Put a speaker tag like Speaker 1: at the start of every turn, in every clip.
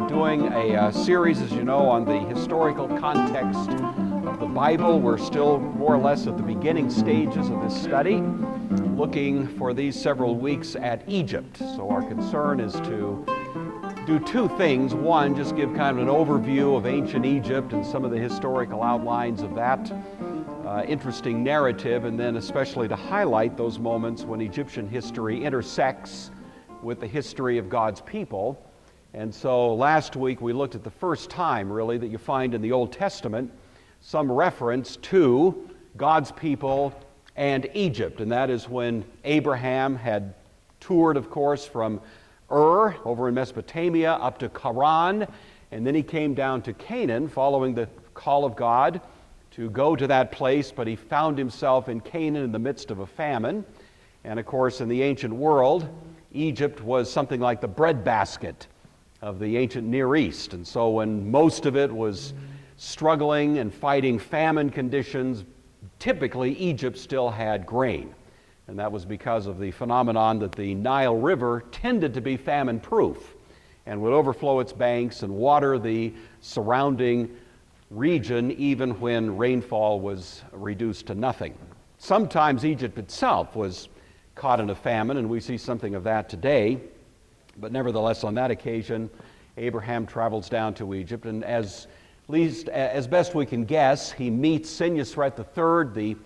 Speaker 1: We're doing a series, as you know, on the historical context of the Bible. We're still more or less at the beginning stages of this study, looking for these several weeks at Egypt. So our concern is to do two things. One, just give kind of an overview of ancient Egypt and some of the historical outlines of that interesting narrative, and then especially to highlight those moments when Egyptian history intersects with the history of God's people. And so last week we looked at the first time, really, that you find in the Old Testament some reference to God's people and Egypt. And that is when Abraham had toured, of course, from Ur over in Mesopotamia up to Haran, and then he came down to Canaan following the call of God to go to that place, but he found himself in Canaan in the midst of a famine. And of course, in the ancient world, Egypt was something like the breadbasket of the ancient Near East. And so when most of it was struggling and fighting famine conditions, typically Egypt still had grain. And that was because of the phenomenon that the Nile River tended to be famine-proof and would overflow its banks and water the surrounding region even when rainfall was reduced to nothing. Sometimes Egypt itself was caught in a famine, and we see something of that today. But nevertheless, on that occasion, Abraham travels down to Egypt, and as best we can guess, he meets Senusret III, the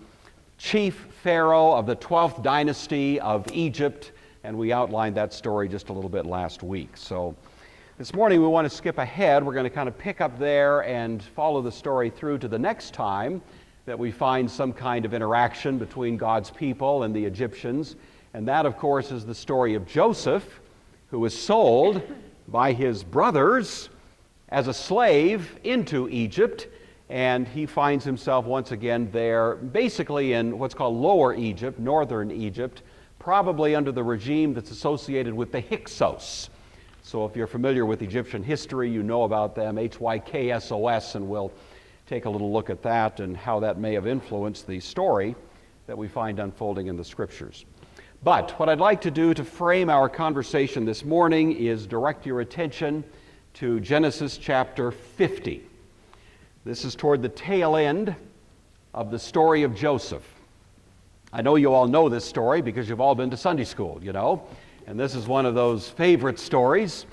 Speaker 1: chief pharaoh of the 12th dynasty of Egypt, and we outlined that story just a little bit last week. So this morning we want to skip ahead. We're going to kind of pick up there and follow the story through to the next time that we find some kind of interaction between God's people and the Egyptians. And that, of course, is the story of Joseph, who was sold by his brothers as a slave into Egypt, and he finds himself once again there, basically in what's called Lower Egypt, northern Egypt, probably under the regime that's associated with the Hyksos. So if you're familiar with Egyptian history, you know about them, Hyksos, and we'll take a little look at that and how that may have influenced the story that we find unfolding in the Scriptures. But what I'd like to do to frame our conversation this morning is direct your attention to Genesis chapter 50. This is toward the tail end of the story of Joseph. I know you all know this story because you've all been to Sunday school, you know, and this is one of those favorite stories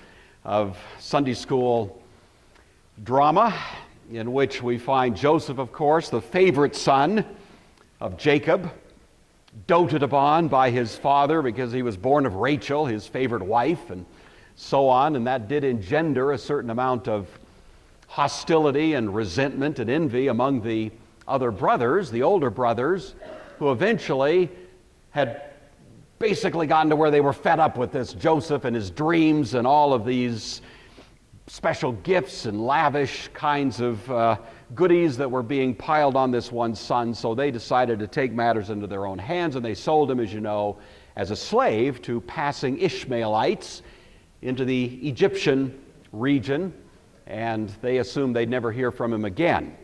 Speaker 1: of Sunday school drama, in which we find Joseph, of course, the favorite son of Jacob, doted upon by his father because he was born of Rachel, his favorite wife, and so on, and that did engender a certain amount of hostility and resentment and envy among the other brothers, the older brothers, who eventually had basically gotten to where they were fed up with this Joseph and his dreams and all of these special gifts and lavish kinds of goodies that were being piled on this one son. So they decided to take matters into their own hands, and they sold him, as you know, as a slave to passing Ishmaelites into the Egyptian region, and they assumed they'd never hear from him again.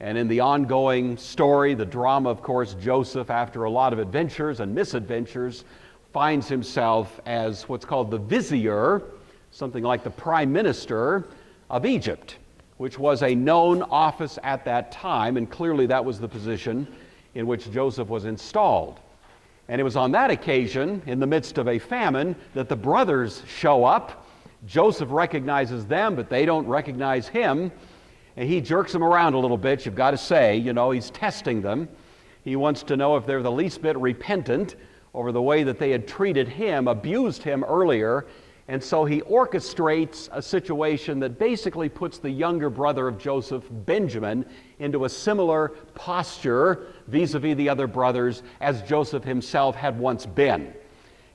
Speaker 1: And in the ongoing story, the drama, of course, Joseph, after a lot of adventures and misadventures, finds himself as what's called the vizier, something like the prime minister of Egypt, which was a known office at that time, and clearly that was the position in which Joseph was installed. And it was on that occasion, in the midst of a famine, that the brothers show up. Joseph recognizes them, but they don't recognize him, and he jerks them around a little bit, you've got to say. You know, he's testing them. He wants to know if they're the least bit repentant over the way that they had treated him, abused him earlier. And so he orchestrates a situation that basically puts the younger brother of Joseph, Benjamin, into a similar posture vis-a-vis the other brothers as Joseph himself had once been.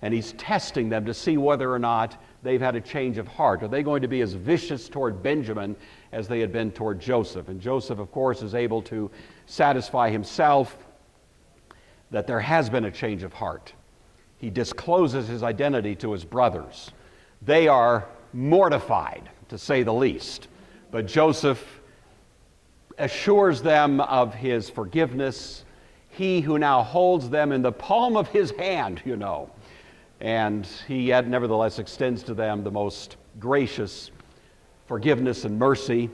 Speaker 1: And he's testing them to see whether or not they've had a change of heart. Are they going to be as vicious toward Benjamin as they had been toward Joseph? And Joseph, of course, is able to satisfy himself that there has been a change of heart. He discloses his identity to his brothers. They are mortified, to say the least. But Joseph assures them of his forgiveness. He who now holds them in the palm of his hand, you know. And he yet nevertheless extends to them the most gracious forgiveness and mercy.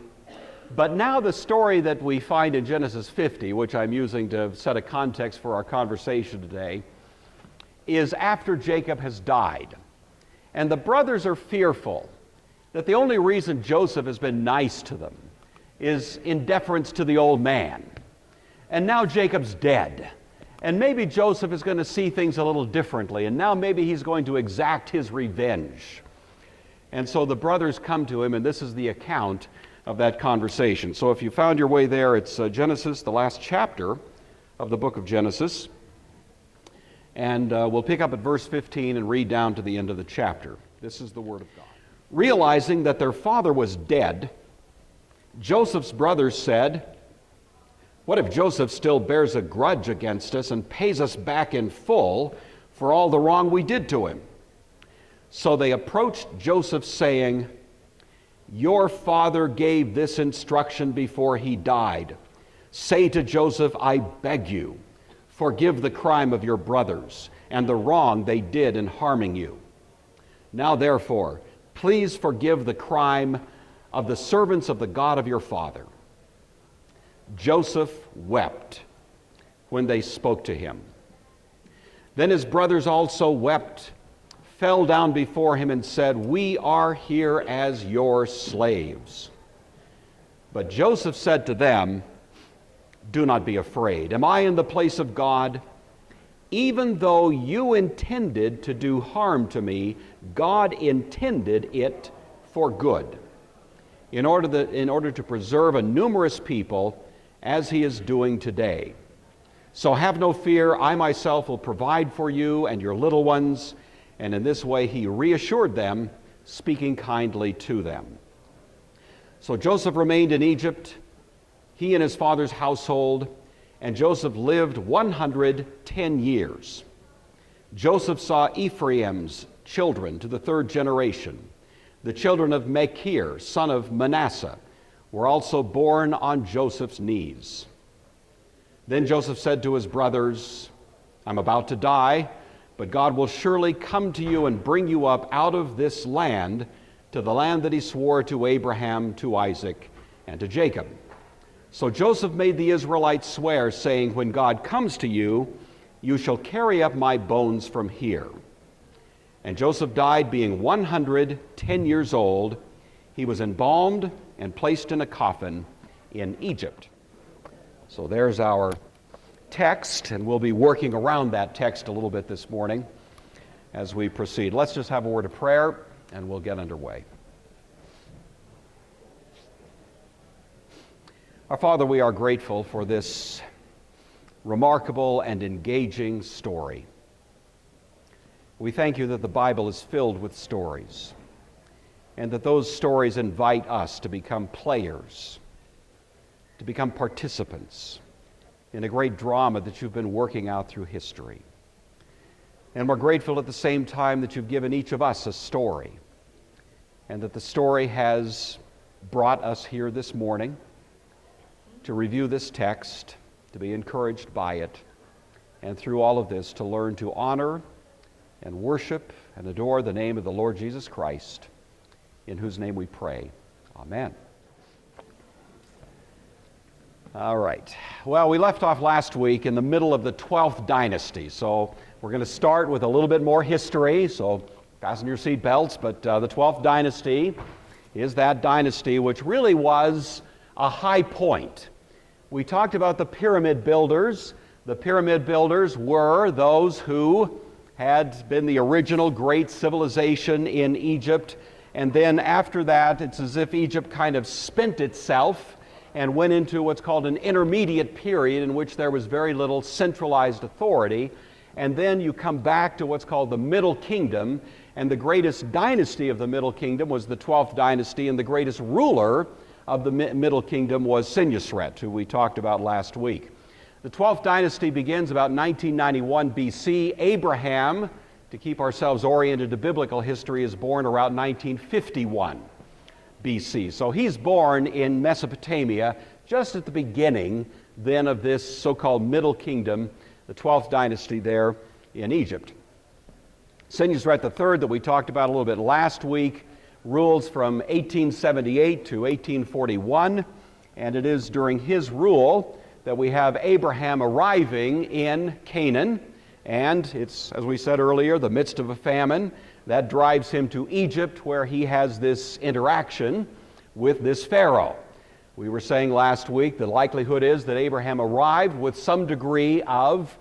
Speaker 1: But now the story that we find in Genesis 50, which I'm using to set a context for our conversation today, is after Jacob has died. And the brothers are fearful that the only reason Joseph has been nice to them is in deference to the old man. And now Jacob's dead. And maybe Joseph is going to see things a little differently. And now maybe he's going to exact his revenge. And so the brothers come to him, and this is the account of that conversation. So if you found your way there, it's Genesis, the last chapter of the book of Genesis. And we'll pick up at verse 15 and read down to the end of the chapter. This is the word of God. Realizing that their father was dead, Joseph's brothers said, "What if Joseph still bears a grudge against us and pays us back in full for all the wrong we did to him?" So they approached Joseph, saying, "Your father gave this instruction before he died. Say to Joseph, I beg you, forgive the crime of your brothers and the wrong they did in harming you. Now therefore, please forgive the crime of the servants of the God of your father." Joseph wept when they spoke to him. Then his brothers also wept, fell down before him, and said, "We are here as your slaves." But Joseph said to them, "Do not be afraid. Am I in the place of God? Even though you intended to do harm to me, God intended it for good, in order to preserve a numerous people, as he is doing today. So have no fear, I myself will provide for you and your little ones." And in this way he reassured them, speaking kindly to them. So Joseph remained in Egypt, he and his father's household, and Joseph lived 110 years. Joseph saw Ephraim's children to the third generation. The children of Machir, son of Manasseh, were also born on Joseph's knees. Then Joseph said to his brothers, "I'm about to die, but God will surely come to you and bring you up out of this land to the land that he swore to Abraham, to Isaac, and to Jacob." So Joseph made the Israelites swear, saying, "When God comes to you, you shall carry up my bones from here." And Joseph died being 110 years old. He was embalmed and placed in a coffin in Egypt. So there's our text, and we'll be working around that text a little bit this morning as we proceed. Let's just have a word of prayer, and we'll get underway. Our Father, we are grateful for this remarkable and engaging story. We thank you that the Bible is filled with stories, and that those stories invite us to become players, to become participants in a great drama that you've been working out through history. And we're grateful at the same time that you've given each of us a story, and that the story has brought us here this morning to review this text, to be encouraged by it, and through all of this to learn to honor and worship and adore the name of the Lord Jesus Christ, in whose name we pray. Amen. All right. Well, we left off last week in the middle of the 12th dynasty, so we're going to start with a little bit more history, so fasten your seat belts, but the 12th dynasty is that dynasty which really was a high point. We talked about the pyramid builders. The pyramid builders were those who had been the original great civilization in Egypt, and then after that, it's as if Egypt kind of spent itself and went into what's called an intermediate period in which there was very little centralized authority. And then you come back to what's called the Middle Kingdom, and the greatest dynasty of the Middle Kingdom was the 12th dynasty, and the greatest ruler of the Middle Kingdom was Senusret, who we talked about last week. The 12th dynasty begins about 1991 BC. Abraham, to keep ourselves oriented to biblical history, is born around 1951 BC. So he's born in Mesopotamia, just at the beginning then of this so-called Middle Kingdom, the 12th dynasty there in Egypt. Senusret III, that we talked about a little bit last week, rules from 1878 to 1841, and it is during his rule that we have Abraham arriving in Canaan, and it's, as we said earlier, the midst of a famine that drives him to Egypt, where he has this interaction with this Pharaoh. We were saying last week the likelihood is that Abraham arrived with some degree of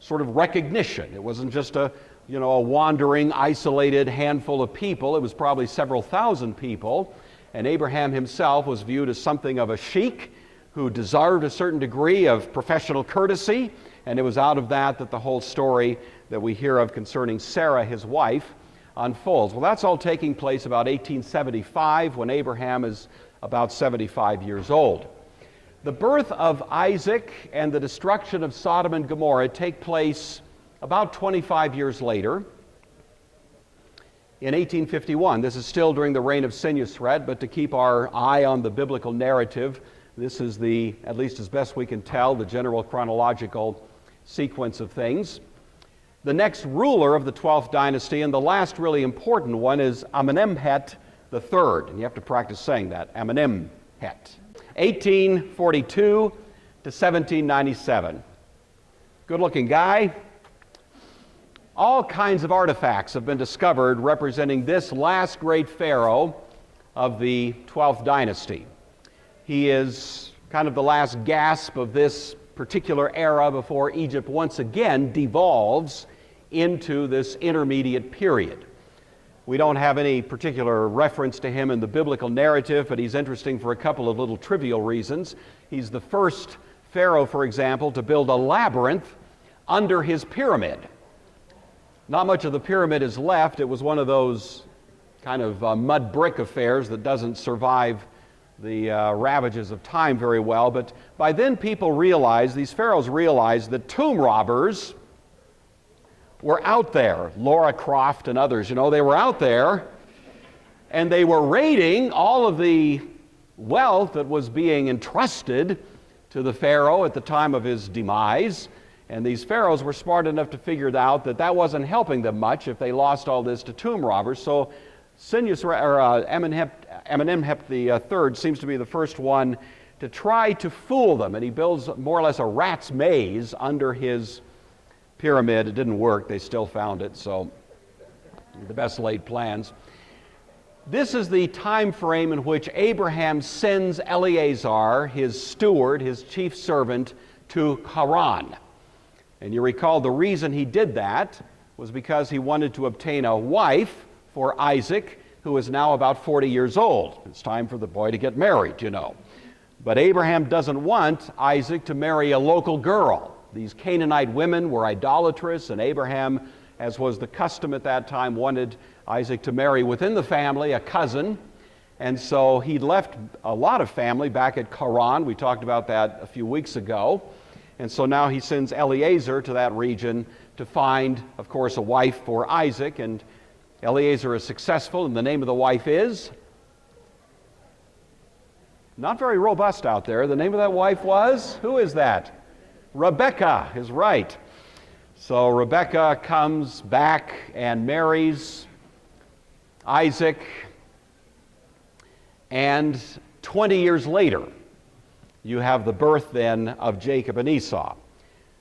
Speaker 1: sort of recognition. It wasn't just a wandering, isolated handful of people. It was probably several thousand people, and Abraham himself was viewed as something of a sheik who deserved a certain degree of professional courtesy, and it was out of that that the whole story that we hear of concerning Sarah, his wife, unfolds. Well, that's all taking place about 1875, when Abraham is about 75 years old. The birth of Isaac and the destruction of Sodom and Gomorrah take place about 25 years later, in 1851. This is still during the reign of Senusret, but to keep our eye on the biblical narrative, this is the, at least as best we can tell, the general chronological sequence of things. The next ruler of the 12th dynasty, and the last really important one, is Amenemhet III. And you have to practice saying that, Amenemhet. 1842 to 1797. Good-looking guy. All kinds of artifacts have been discovered representing this last great pharaoh of the 12th dynasty. He is kind of the last gasp of this particular era before Egypt once again devolves into this intermediate period. We don't have any particular reference to him in the biblical narrative, but he's interesting for a couple of little trivial reasons. He's the first pharaoh, for example, to build a labyrinth under his pyramid. Not much of the pyramid is left. It was one of those kind of mud brick affairs that doesn't survive the ravages of time very well. But by then people realized, these pharaohs realized, that tomb robbers were out there. Laura Croft and others, they were out there, and they were raiding all of the wealth that was being entrusted to the pharaoh at the time of his demise. And these pharaohs were smart enough to figure out that that wasn't helping them much if they lost all this to tomb robbers. So Amenemhet III seems to be the first one to try to fool them, and he builds more or less a rat's maze under his pyramid. It didn't work. They still found it, so the best laid plans. This is the time frame in which Abraham sends Eleazar, his steward, his chief servant, to Haran. And you recall the reason he did that was because he wanted to obtain a wife for Isaac, who is now about 40 years old. It's time for the boy to get married, But Abraham doesn't want Isaac to marry a local girl. These Canaanite women were idolatrous, and Abraham, as was the custom at that time, wanted Isaac to marry within the family a cousin. And so he left a lot of family back at Haran. We talked about that a few weeks ago. And so now he sends Eleazar to that region to find, of course, a wife for Isaac. And Eleazar is successful, and the name of the wife is? Not very robust out there. The name of that wife was? Who is that? Rebecca is right. So Rebecca comes back and marries Isaac, and 20 years later, you have the birth then of Jacob and Esau.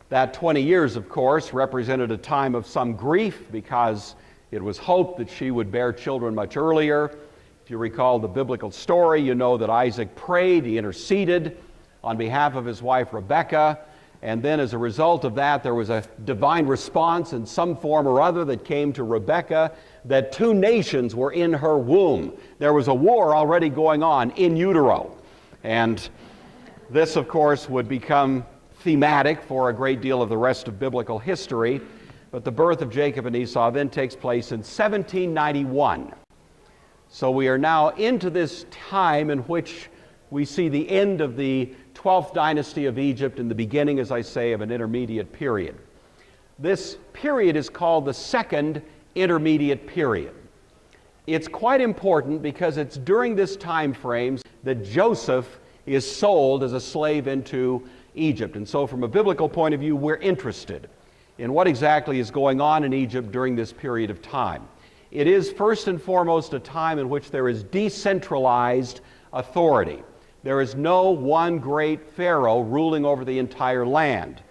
Speaker 1: That 20 years, of course, represented a time of some grief because it was hoped that she would bear children much earlier. If you recall the biblical story, you know that Isaac prayed, he interceded on behalf of his wife Rebekah, and then as a result of that, there was a divine response in some form or other that came to Rebekah, that two nations were in her womb. There was a war already going on in utero. And this, of course, would become thematic for a great deal of the rest of biblical history. But the birth of Jacob and Esau then takes place in 1791. So we are now into this time in which we see the end of the 12th dynasty of Egypt and the beginning, as I say, of an intermediate period. This period is called the Second Intermediate Period. It's quite important because it's during this time frame that Joseph is sold as a slave into Egypt. And so from a biblical point of view, we're interested in what exactly is going on in Egypt during this period of time. It is first and foremost a time in which there is decentralized authority. There is no one great pharaoh ruling over the entire land.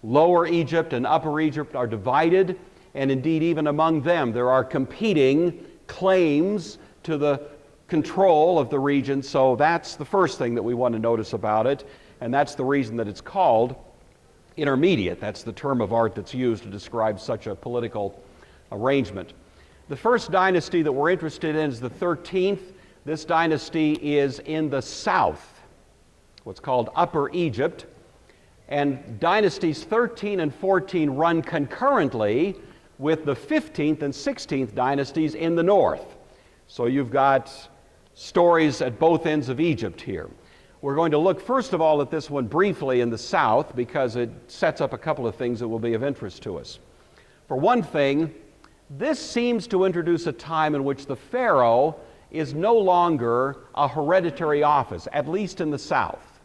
Speaker 1: Lower Egypt and Upper Egypt are divided, and indeed even among them there are competing claims to the control of the region. So that's the first thing that we want to notice about it, and that's the reason that it's called intermediate. That's the term of art that's used to describe such a political arrangement. The first dynasty that we're interested in is the 13th. This dynasty is in the south, what's called Upper Egypt. And dynasties 13 and 14 run concurrently with the 15th and 16th dynasties in the north. So you've got stories at both ends of Egypt here. We're going to look first of all at this one briefly in the south because it sets up a couple of things that will be of interest to us. For one thing, this seems to introduce a time in which the pharaoh is no longer a hereditary office, at least in the south.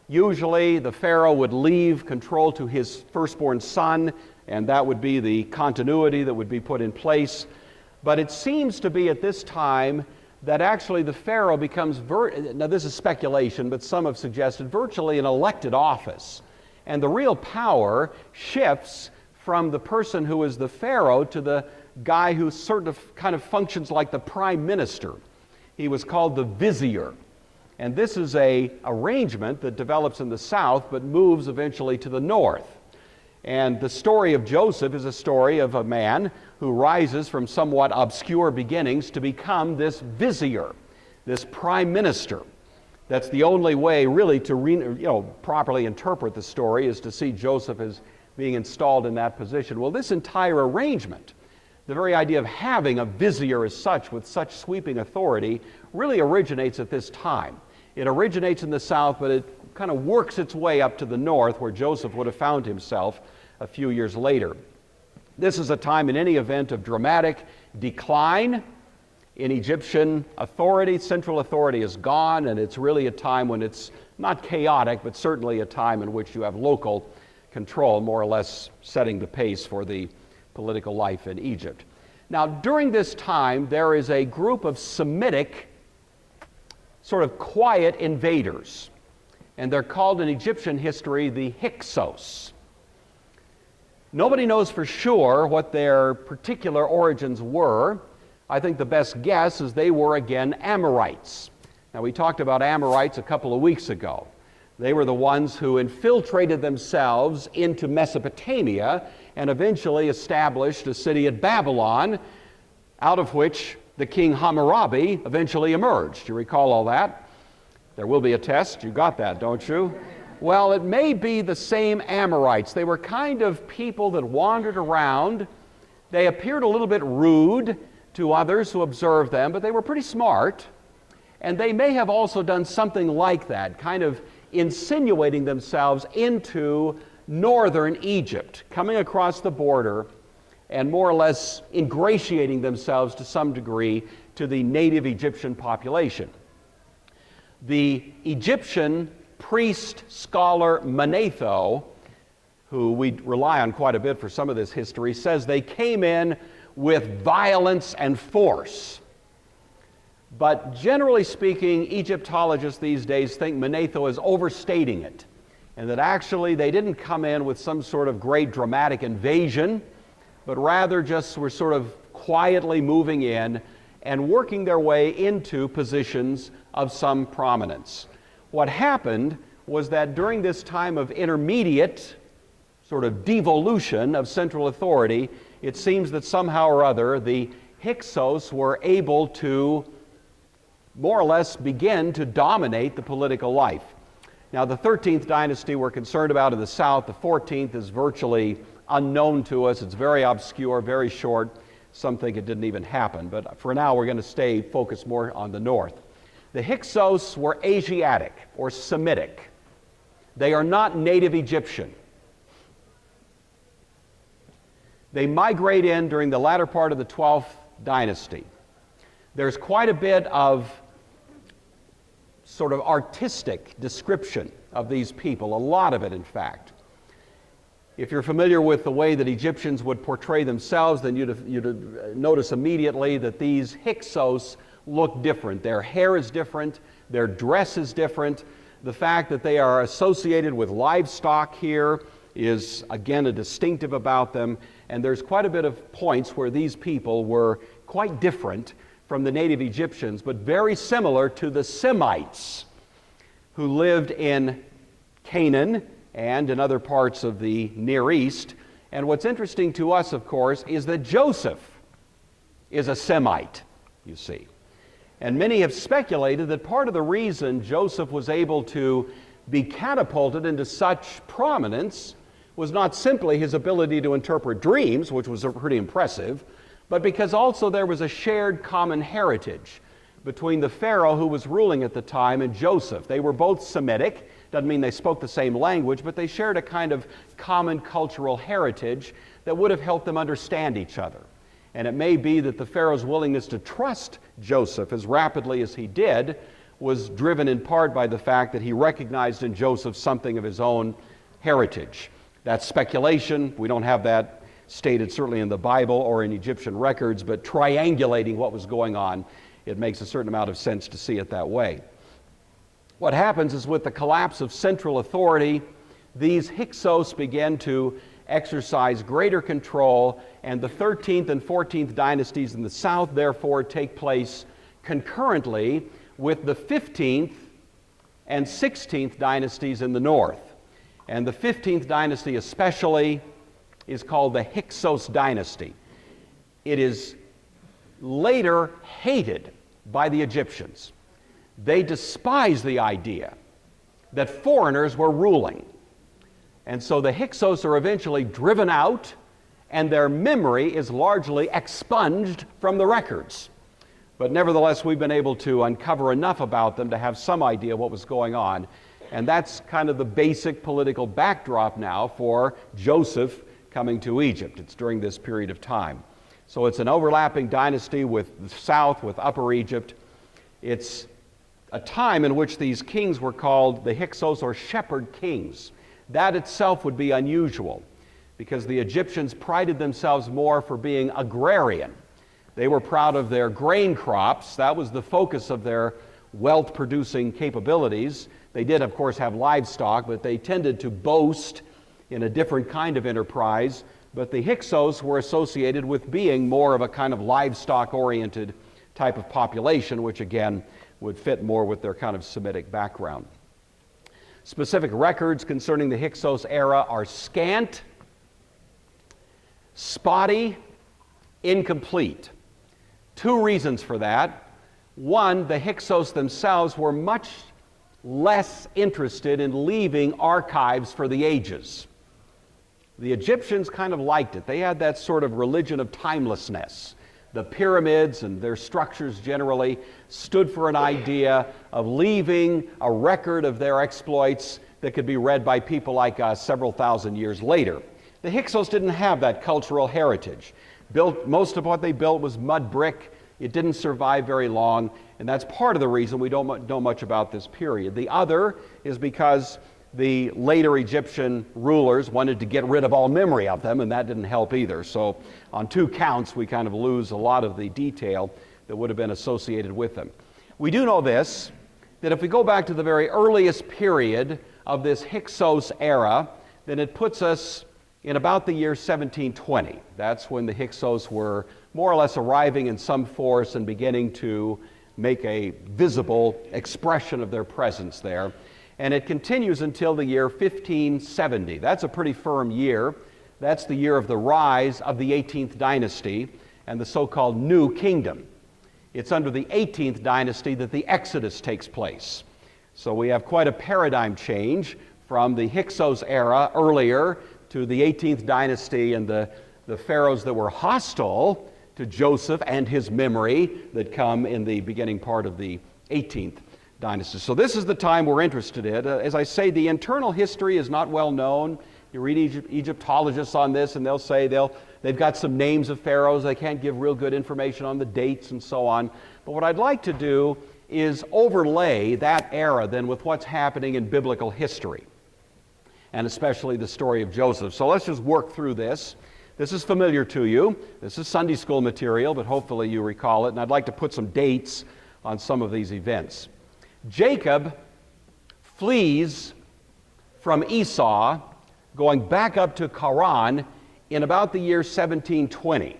Speaker 1: Usually the pharaoh would leave control to his firstborn son, and that would be the continuity that would be put in place. But it seems to be at this time that actually the pharaoh becomes, now this is speculation, but some have suggested, virtually an elected office. And the real power shifts from the person who is the pharaoh to the guy who sort of kind of functions like the prime minister. He was called the vizier. And this is an arrangement that develops in the south but moves eventually to the north. And the story of Joseph is a story of a man who rises from somewhat obscure beginnings to become this vizier, this prime minister. That's the only way really to properly interpret the story, is to see Joseph as being installed in that position. Well, this entire arrangement, the very idea of having a vizier as such with such sweeping authority, really originates at this time. It originates in the south, but it kind of works its way up to the north, where Joseph would have found himself a few years later. This is a time, in any event, of dramatic decline in Egyptian authority. Central authority is gone, and it's really a time when it's not chaotic, but certainly a time in which you have local control, more or less setting the pace for the political life in Egypt. Now, during this time, there is a group of Semitic, sort of quiet invaders, and they're called in Egyptian history the Hyksos. Nobody knows for sure what their particular origins were. I think the best guess is they were, again, Amorites. Now, we talked about Amorites a couple of weeks ago. They were the ones who infiltrated themselves into Mesopotamia and eventually established a city at Babylon, out of which the king Hammurabi eventually emerged. You recall all that? There will be a test. You got that, don't you? Well, it may be the same Amorites. They were kind of people that wandered around. They appeared a little bit rude to others who observed them, but they were pretty smart. And they may have also done something like that, kind of insinuating themselves into northern Egypt, coming across the border and more or less ingratiating themselves to some degree to the native Egyptian population. The Egyptian priest scholar Manetho, who we rely on quite a bit for some of this history, says they came in with violence and force. But generally speaking, Egyptologists these days think Manetho is overstating it, and that actually they didn't come in with some sort of great dramatic invasion, but rather just were sort of quietly moving in and working their way into positions of some prominence. What happened was that during this time of intermediate sort of devolution of central authority, it seems that somehow or other the Hyksos were able to more or less begin to dominate the political life. Now, the 13th dynasty we're concerned about in the south. The 14th is virtually unknown to us. It's very obscure, very short. Some think it didn't even happen. But for now, we're going to stay focused more on the north. The Hyksos were Asiatic or Semitic. They are not native Egyptian. They migrate in during the latter part of the 12th dynasty. There's quite a bit of sort of artistic description of these people, a lot of it, in fact. If you're familiar with the way that Egyptians would portray themselves, then you'd notice immediately that these Hyksos look different. Their hair is different, their dress is different. The fact that they are associated with livestock here is, again, a distinctive about them. And there's quite a bit of points where these people were quite different from the native Egyptians, but very similar to the Semites who lived in Canaan and in other parts of the Near East. And what's interesting to us, of course, is that Joseph is a Semite, you see. And many have speculated that part of the reason Joseph was able to be catapulted into such prominence was not simply his ability to interpret dreams, which was pretty impressive, but because also there was a shared common heritage between the Pharaoh who was ruling at the time and Joseph. They were both Semitic. Doesn't mean they spoke the same language, but they shared a kind of common cultural heritage that would have helped them understand each other. And it may be that the Pharaoh's willingness to trust Joseph as rapidly as he did was driven in part by the fact that he recognized in Joseph something of his own heritage. That's speculation. We don't have that stated certainly in the Bible or in Egyptian records, but triangulating what was going on, it makes a certain amount of sense to see it that way. What happens is with the collapse of central authority, these Hyksos began to exercise greater control, and the 13th and 14th dynasties in the south therefore take place concurrently with the 15th and 16th dynasties in the north. And the 15th dynasty especially is called the Hyksos dynasty. It is later hated by the Egyptians. They despise the idea that foreigners were ruling. And so the Hyksos are eventually driven out, and their memory is largely expunged from the records. But nevertheless, we've been able to uncover enough about them to have some idea what was going on. And that's kind of the basic political backdrop now for Joseph coming to Egypt. It's during this period of time. So it's an overlapping dynasty with the south, with Upper Egypt. It's a time in which these kings were called the Hyksos, or shepherd kings. That itself would be unusual because the Egyptians prided themselves more for being agrarian. They were proud of their grain crops. That was the focus of their wealth-producing capabilities. They did, of course, have livestock, but they tended to boast in a different kind of enterprise. But the Hyksos were associated with being more of a kind of livestock-oriented type of population, which again would fit more with their kind of Semitic background. Specific records concerning the Hyksos era are scant, spotty, incomplete. Two reasons for that. One, the Hyksos themselves were much less interested in leaving archives for the ages. The Egyptians kind of liked it. They had that sort of religion of timelessness. The pyramids and their structures generally stood for an idea of leaving a record of their exploits that could be read by people like us several thousand years later. The Hyksos didn't have that cultural heritage. Most of what they built was mud brick. It didn't survive very long, and that's part of the reason we don't know much about this period. The other is because the later Egyptian rulers wanted to get rid of all memory of them, and that didn't help either. So on two counts, we kind of lose a lot of the detail that would have been associated with them. We do know this, that if we go back to the very earliest period of this Hyksos era, then it puts us in about the year 1720. That's when the Hyksos were more or less arriving in some force and beginning to make a visible expression of their presence there. And it continues until the year 1570. That's a pretty firm year. That's the year of the rise of the 18th dynasty and the so-called New Kingdom. It's under the 18th dynasty that the Exodus takes place. So we have quite a paradigm change from the Hyksos era earlier to the 18th dynasty and the pharaohs that were hostile to Joseph and his memory that come in the beginning part of the 18th dynasty. So this is the time we're interested in. As I say, the internal history is not well known. You read Egyptologists on this, and they'll say they've got some names of pharaohs. They can't give real good information on the dates and so on. But what I'd like to do is overlay that era then with what's happening in biblical history. and especially the story of Joseph. So let's just work through this. This is familiar to you. This is Sunday school material, but hopefully you recall it, and I'd like to put some dates on some of these events. Jacob flees from Esau, going back up to Haran in about the year 1720.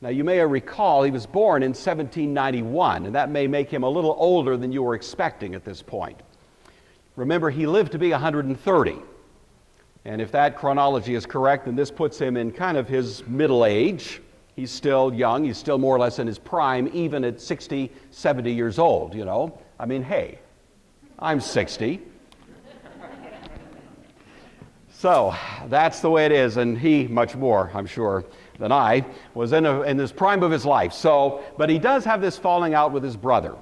Speaker 1: Now, you may recall he was born in 1791, and that may make him a little older than you were expecting at this point. Remember, he lived to be 130. And if that chronology is correct, then this puts him in kind of his middle age. He's still young. He's still more or less in his prime, even at 60, 70 years old, you know. I mean, hey, I'm 60. So that's the way it is, and he, much more, I'm sure, than I, was in this prime of his life. So, but he does have this falling out with his brother.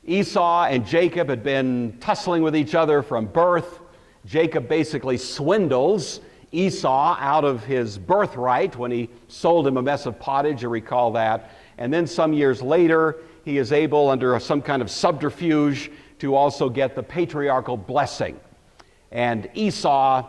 Speaker 1: Esau and Jacob had been tussling with each other from birth. Jacob basically swindles Esau out of his birthright when he sold him a mess of pottage, you recall that. And then some years later, he is able, under some kind of subterfuge, to also get the patriarchal blessing. And Esau,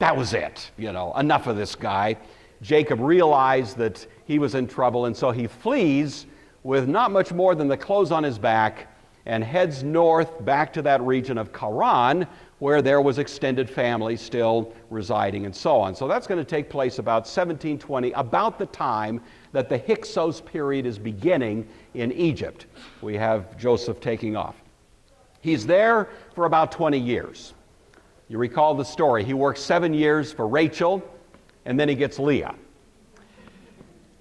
Speaker 1: that was it, you know, enough of this guy. Jacob realized that he was in trouble, and so he flees with not much more than the clothes on his back and heads north back to that region of Haran, where there was extended family still residing and so on. So that's going to take place about 1720, about the time that the Hyksos period is beginning in Egypt. We have Joseph taking off. He's there for about 20 years. You recall the story. He works 7 years for Rachel, and then he gets Leah.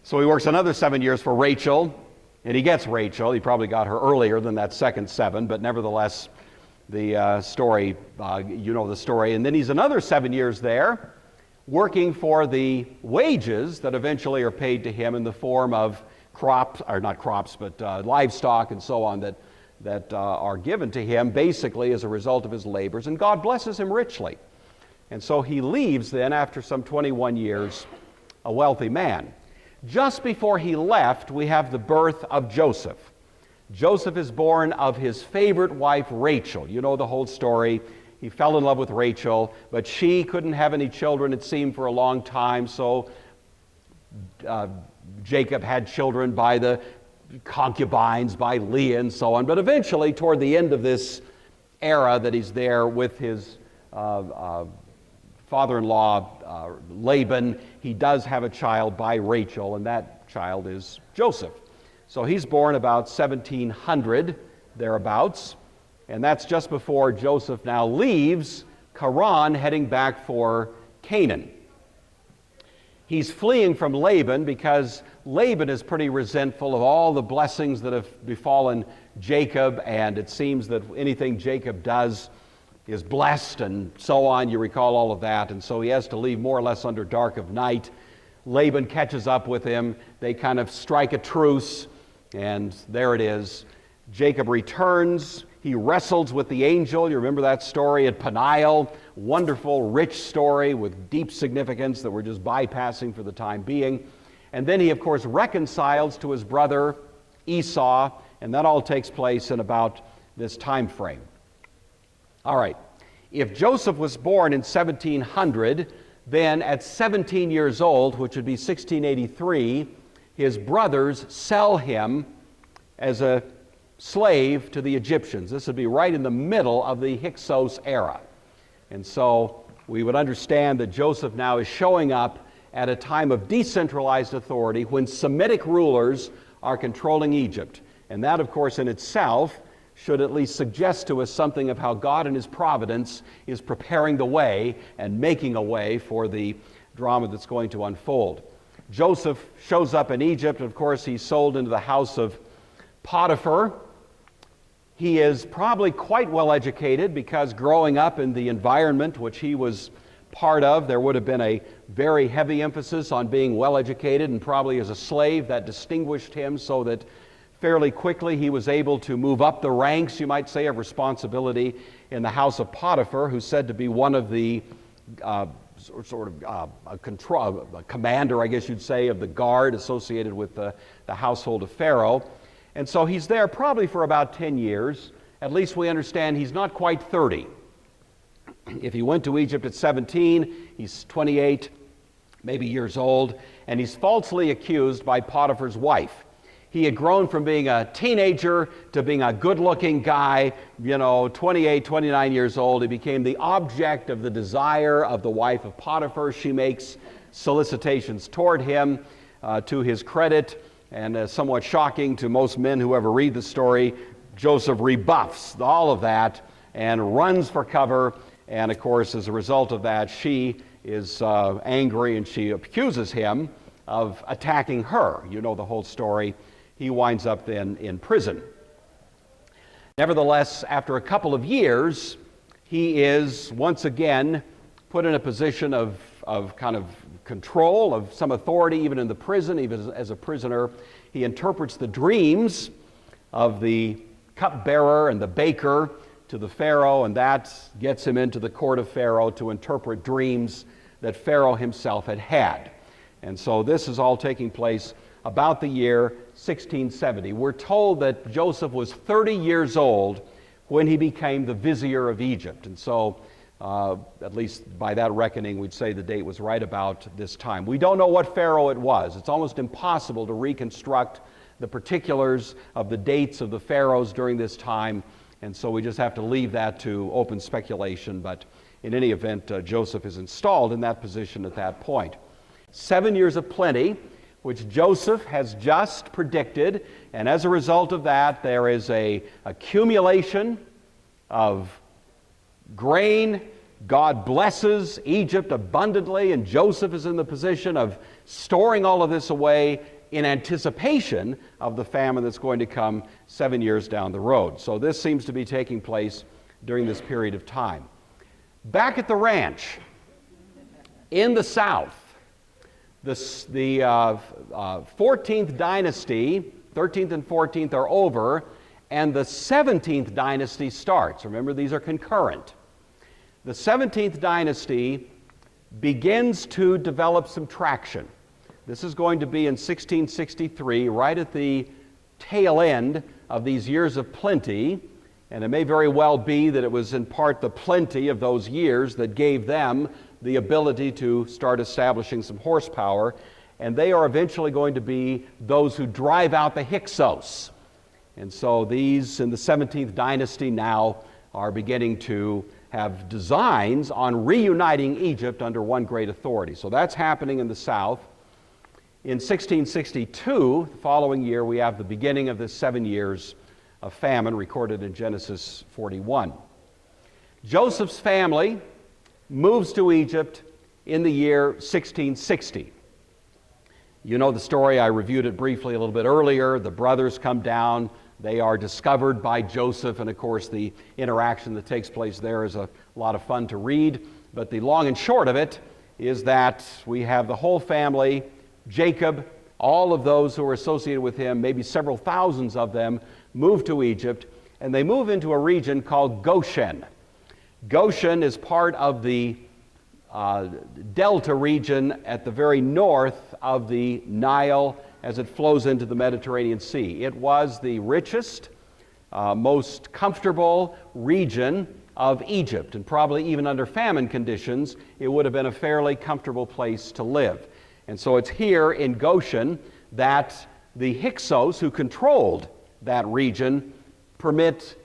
Speaker 1: So he works another 7 years for Rachel, and he gets Rachel. He probably got her earlier than that second 7, but nevertheless, the story, you know the story. And then he's another 7 years there, working for the wages that eventually are paid to him in the form of crops, or not crops, but livestock and so on that are given to him basically as a result of his labors. And God blesses him richly. And so he leaves then, after some 21 years, a wealthy man. Just before he left, we have the birth of Joseph. Joseph is born of his favorite wife, Rachel. You know the whole story. He fell in love with Rachel, but she couldn't have any children, it seemed, for a long time. So Jacob had children by the concubines, by Leah and so on. But eventually, toward the end of this era that he's there with his father-in-law, Laban, he does have a child by Rachel, and that child is Joseph. So he's born about 1700, thereabouts, and that's just before Joseph now leaves Haran, heading back for Canaan. He's fleeing from Laban because Laban is pretty resentful of all the blessings that have befallen Jacob, and it seems that anything Jacob does is blessed and so on. You recall all of that, and so he has to leave more or less under dark of night. Laban catches up with him. They kind of strike a truce, and there it is. Jacob returns. He wrestles with the angel. You remember that story at Peniel. Wonderful, rich story with deep significance that we're just bypassing for the time being. And then he, of course, reconciles to his brother Esau, and that all takes place in about this time frame. All right. If Joseph was born in 1700, then at 17 years old, which would be 1683, his brothers sell him as a slave to the Egyptians. This would be right in the middle of the Hyksos era. And so we would understand that Joseph now is showing up at a time of decentralized authority when Semitic rulers are controlling Egypt. And that, of course, in itself should at least suggest to us something of how God in His providence is preparing the way and making a way for the drama that's going to unfold. Joseph shows up in Egypt, and of course he's sold into the house of Potiphar. He is probably quite well educated because growing up in the environment which he was part of, there would have been a very heavy emphasis on being well educated, and probably as a slave that distinguished him so that fairly quickly he was able to move up the ranks, you might say, of responsibility in the house of Potiphar, who's said to be one of the a commander, I guess you'd say, of the guard associated with the household of Pharaoh. And so he's there probably for about 10 years. At least we understand he's not quite 30. If he went to Egypt at 17, he's 28, maybe years old, and he's falsely accused by Potiphar's wife. He had grown from being a teenager to being a good-looking guy, 28, 29 years old. He became the object of the desire of the wife of Potiphar. She makes solicitations toward him to his credit, and somewhat shocking to most men who ever read the story, Joseph rebuffs all of that and runs for cover. And of course, as a result of that, she is angry and she accuses him of attacking her. You know the whole story. He winds up then in prison. Nevertheless, after a couple of years, he is once again put in a position of kind of control, of some authority, even in the prison, even as a prisoner. He interprets the dreams of the cupbearer and the baker to the Pharaoh, and that gets him into the court of Pharaoh to interpret dreams that Pharaoh himself had had. And so this is all taking place about the year 1670. We're told that Joseph was 30 years old when he became the vizier of Egypt. And so, at least by that reckoning, we'd say the date was right about this time. We don't know what Pharaoh it was. It's almost impossible to reconstruct the particulars of the dates of the pharaohs during this time. And so we just have to leave that to open speculation. But in any event, Joseph is installed in that position at that point. 7 years of plenty, which Joseph has just predicted, and as a result of that, there is an accumulation of grain. God blesses Egypt abundantly, and Joseph is in the position of storing all of this away in anticipation of the famine that's going to come 7 years down the road. So this seems to be taking place during this period of time. Back at the ranch in the south, the 14th dynasty, 13th and 14th are over, and the 17th dynasty starts. Remember, these are concurrent. The 17th dynasty begins to develop some traction. This is going to be in 1663, right at the tail end of these years of plenty, and it may very well be that it was in part the plenty of those years that gave them the ability to start establishing some horsepower, and they are eventually going to be those who drive out the Hyksos. And so these in the 17th dynasty now are beginning to have designs on reuniting Egypt under one great authority. So that's happening in the south. In 1662, the following year, we have the beginning of this 7 years of famine recorded in Genesis 41. Joseph's family moves to Egypt in the year 1660. You know the story, I reviewed it briefly a little bit earlier. The brothers come down, they are discovered by Joseph, and of course the interaction that takes place there is a lot of fun to read. But the long and short of it is that we have the whole family, Jacob, all of those who are associated with him, maybe several thousands of them, move to Egypt, and they move into a region called Goshen. Goshen is part of the delta region at the very north of the Nile as it flows into the Mediterranean Sea. It was the richest, most comfortable region of Egypt, and probably even under famine conditions, it would have been a fairly comfortable place to live. And so it's here in Goshen that the Hyksos, who controlled that region, permit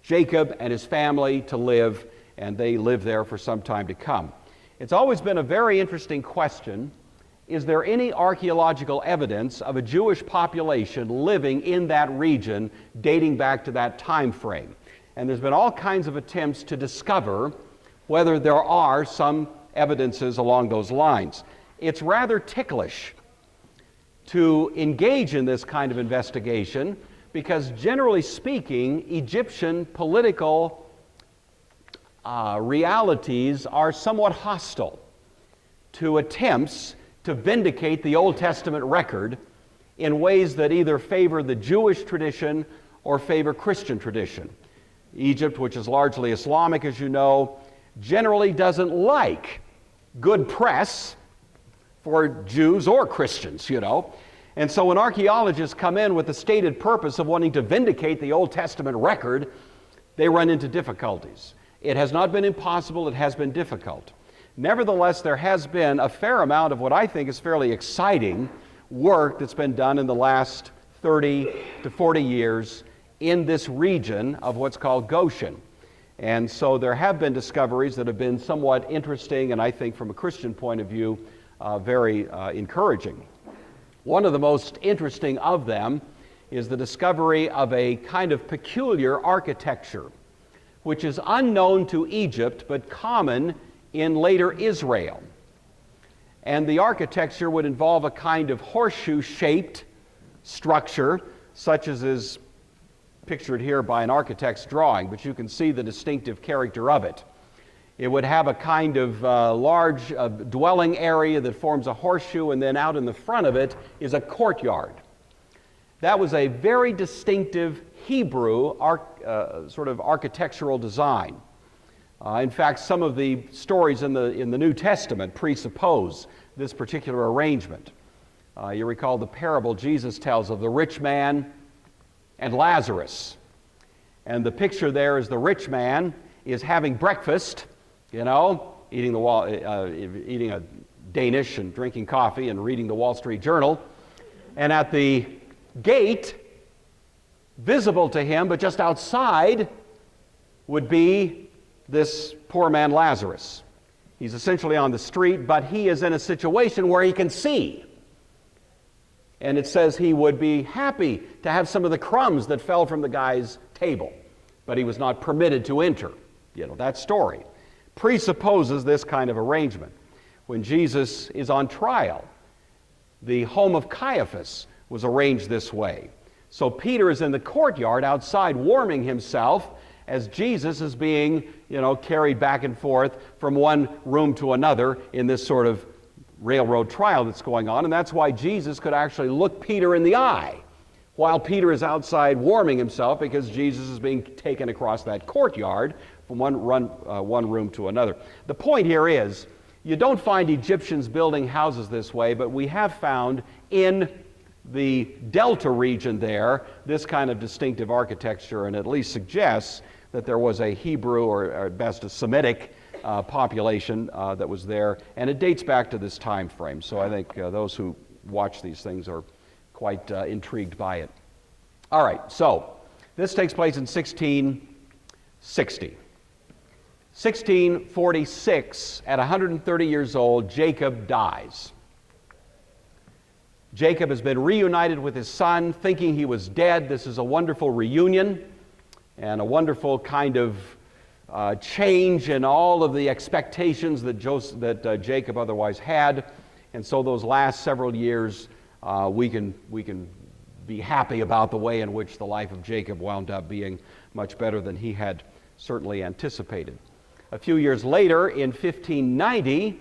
Speaker 1: Jacob and his family to live, and they live there for some time to come. It's always been a very interesting question. Is there any archaeological evidence of a Jewish population living in that region dating back to that time frame? And there's been all kinds of attempts to discover whether there are some evidences along those lines. It's rather ticklish to engage in this kind of investigation because, generally speaking, Egyptian political realities are somewhat hostile to attempts to vindicate the Old Testament record in ways that either favor the Jewish tradition or favor Christian tradition. Egypt, which is largely Islamic, as you know, generally doesn't like good press for Jews or Christians, And so when archaeologists come in with the stated purpose of wanting to vindicate the Old Testament record, they run into difficulties. It has not been impossible, it has been difficult. Nevertheless, there has been a fair amount of what I think is fairly exciting work that's been done in the last 30 to 40 years in this region of what's called Goshen. And so there have been discoveries that have been somewhat interesting and I think from a Christian point of view very encouraging. One of the most interesting of them is the discovery of a kind of peculiar architecture which is unknown to Egypt but common in later Israel. And the architecture would involve a kind of horseshoe-shaped structure, such as is pictured here by an architect's drawing, but you can see the distinctive character of it. It would have a kind of large dwelling area that forms a horseshoe, and then out in the front of it is a courtyard. That was a very distinctive Hebrew sort of architectural design. In fact, some of the stories in the New Testament presuppose this particular arrangement. You recall the parable Jesus tells of the rich man and Lazarus. And the picture there is the rich man is having breakfast, eating a Danish and drinking coffee and reading the Wall Street Journal. And at the gate, visible to him, but just outside, would be this poor man Lazarus. He's essentially on the street, but he is in a situation where he can see. And it says he would be happy to have some of the crumbs that fell from the guy's table, but he was not permitted to enter. That story presupposes this kind of arrangement. When Jesus is on trial, the home of Caiaphas was arranged this way. So Peter is in the courtyard outside warming himself as Jesus is being, carried back and forth from one room to another in this sort of railroad trial that's going on. And that's why Jesus could actually look Peter in the eye while Peter is outside warming himself, because Jesus is being taken across that courtyard from one room to another. The point here is, you don't find Egyptians building houses this way, but we have found in the Delta region there this kind of distinctive architecture, and at least suggests that there was a Hebrew or at best a Semitic population that was there, and it dates back to this time frame. So I think those who watch these things are quite intrigued by it. All right, so this takes place in 1660. 1646, at 130 years old, Jacob dies. Jacob has been reunited with his son, thinking he was dead. This is a wonderful reunion and a wonderful kind of change in all of the expectations that Jacob otherwise had. And so those last several years, we can be happy about the way in which the life of Jacob wound up being much better than he had certainly anticipated. A few years later, in 1590,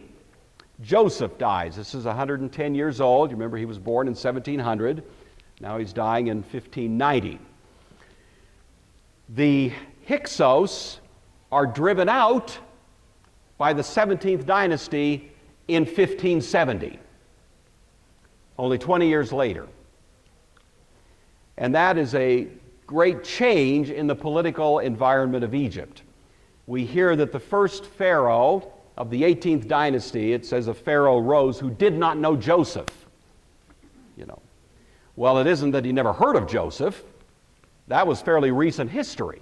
Speaker 1: Joseph dies. This is 110 years old. You remember he was born in 1700. Now he's dying in 1590. The Hyksos are driven out by the 17th dynasty in 1570, only 20 years later. And that is a great change in the political environment of Egypt. We hear that the first pharaoh of the 18th dynasty, it says a pharaoh rose who did not know Joseph. Well, it isn't that he never heard of Joseph. That was fairly recent history.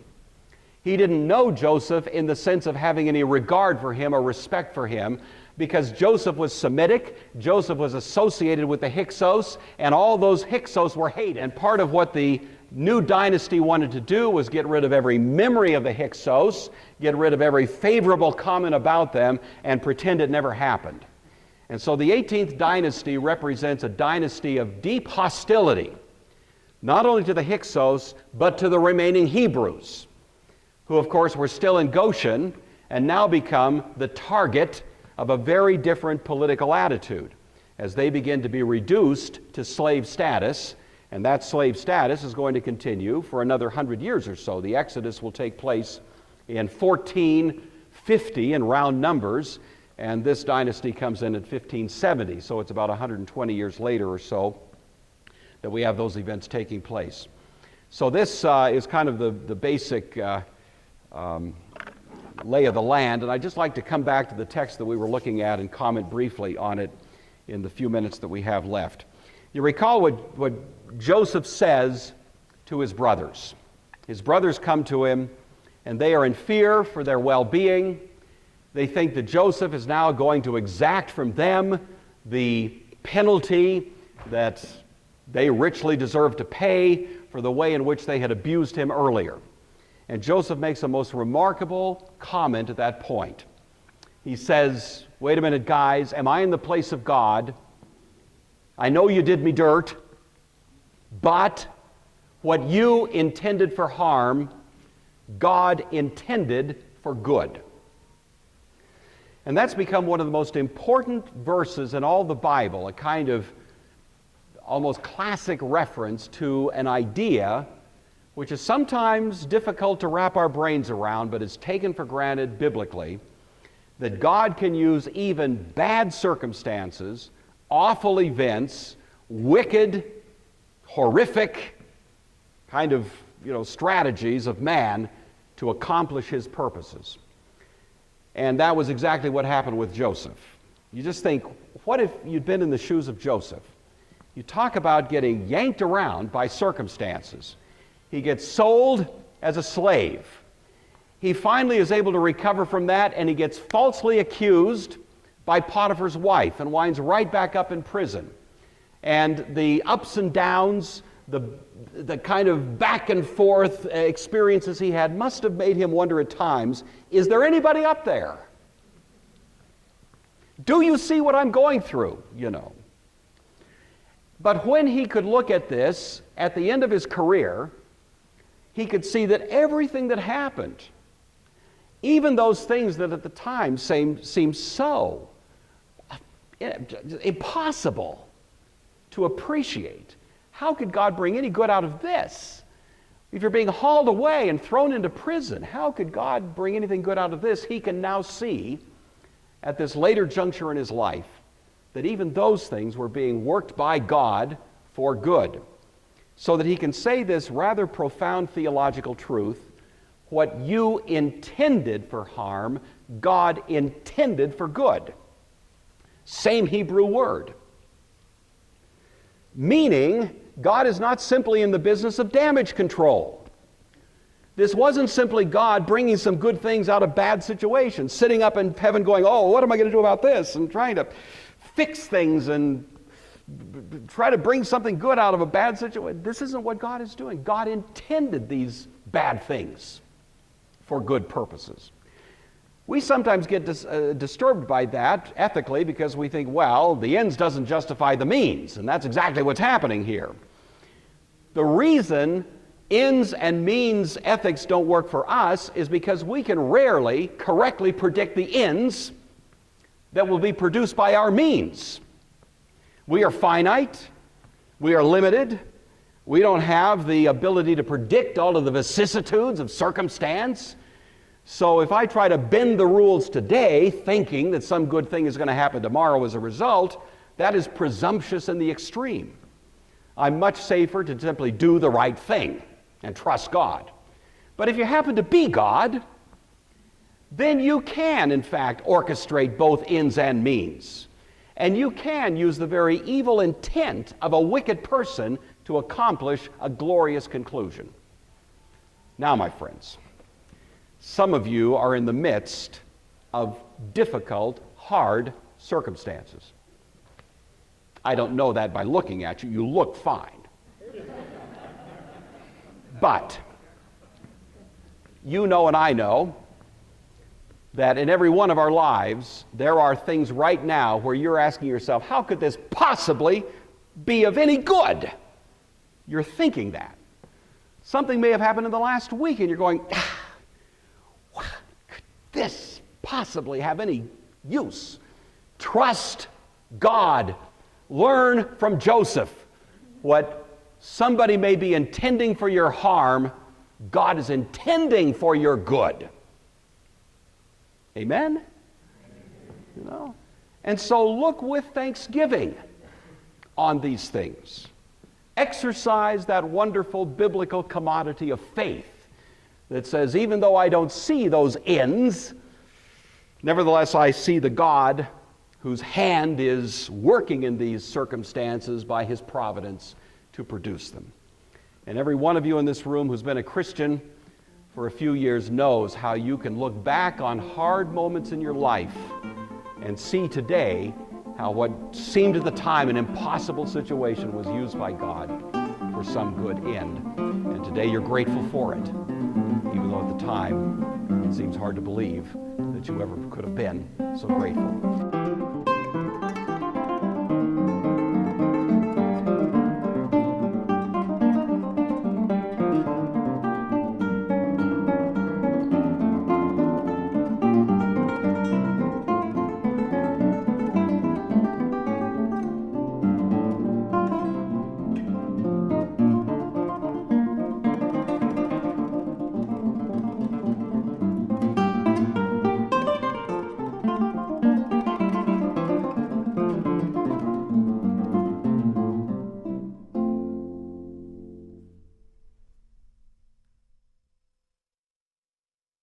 Speaker 1: He didn't know Joseph in the sense of having any regard for him or respect for him, because Joseph was Semitic, Joseph was associated with the Hyksos, and all those Hyksos were hated. And part of what the new dynasty wanted to do was get rid of every memory of the Hyksos, get rid of every favorable comment about them, and pretend it never happened. And so the 18th dynasty represents a dynasty of deep hostility, not only to the Hyksos, but to the remaining Hebrews, who of course were still in Goshen and now become the target of a very different political attitude as they begin to be reduced to slave status. And that slave status is going to continue for another 100 years or so. The Exodus will take place in 1450 in round numbers, and this dynasty comes in 1570. So it's about 120 years later or so that we have those events taking place. So this is kind of the basic lay of the land, and I'd just like to come back to the text that we were looking at and comment briefly on it in the few minutes that we have left. You recall what Joseph says to his brothers. His brothers come to him, and they are in fear for their well-being. They think that Joseph is now going to exact from them the penalty that they richly deserve to pay for the way in which they had abused him earlier. And Joseph makes a most remarkable comment at that point. He says, wait a minute, guys, am I in the place of God? I know you did me dirt, but what you intended for harm, God intended for good. And that's become one of the most important verses in all the Bible, a kind of almost classic reference to an idea which is sometimes difficult to wrap our brains around, but is taken for granted biblically, that God can use even bad circumstances, awful events, wicked, horrific kind of strategies of man to accomplish his purposes. And that was exactly what happened with Joseph. You just think, what if you'd been in the shoes of Joseph? You talk about getting yanked around by circumstances. He gets sold as a slave. He finally is able to recover from that, and he gets falsely accused by Potiphar's wife and winds right back up in prison. And the ups and downs, the kind of back and forth experiences he had must have made him wonder at times, is there anybody up there? Do you see what I'm going through? But when he could look at this at the end of his career, he could see that everything that happened, even those things that at the time seemed so impossible to appreciate. How could God bring any good out of this? If you're being hauled away and thrown into prison, how could God bring anything good out of this? He can now see at this later juncture in his life that even those things were being worked by God for good. So that he can say this rather profound theological truth: what you intended for harm, God intended for good. Same Hebrew word. Meaning, God is not simply in the business of damage control. This wasn't simply God bringing some good things out of bad situations, sitting up in heaven going, oh, what am I going to do about this? And trying to fix things and try to bring something good out of a bad situation. This isn't what God is doing. God intended these bad things for good purposes. We sometimes get disturbed by that ethically because we think, well, the ends doesn't justify the means, and that's exactly what's happening here. The reason ends and means ethics don't work for us is because we can rarely correctly predict the ends that will be produced by our means. We are finite, we are limited, we don't have the ability to predict all of the vicissitudes of circumstance. So if I try to bend the rules today, thinking that some good thing is going to happen tomorrow as a result, that is presumptuous in the extreme. I'm much safer to simply do the right thing and trust God. But if you happen to be God, then you can, in fact, orchestrate both ends and means. And you can use the very evil intent of a wicked person to accomplish a glorious conclusion. Now, my friends, some of you are in the midst of difficult, hard circumstances. I don't know that by looking at you. You look fine. But you know and I know that in every one of our lives, there are things right now where you're asking yourself, how could this possibly be of any good? You're thinking that. Something may have happened in the last week and you're going, could this possibly have any use? Trust God. Learn from Joseph. What somebody may be intending for your harm, God is intending for your good. Amen? And so look with thanksgiving on these things. Exercise that wonderful biblical commodity of faith that says, even though I don't see those ends, nevertheless I see the God whose hand is working in these circumstances by his providence to produce them. And every one of you in this room who's been a Christian for a few years knows how you can look back on hard moments in your life and see today how what seemed at the time an impossible situation was used by God for some good end. And today you're grateful for it, even though at the time it seems hard to believe that you ever could have been so grateful.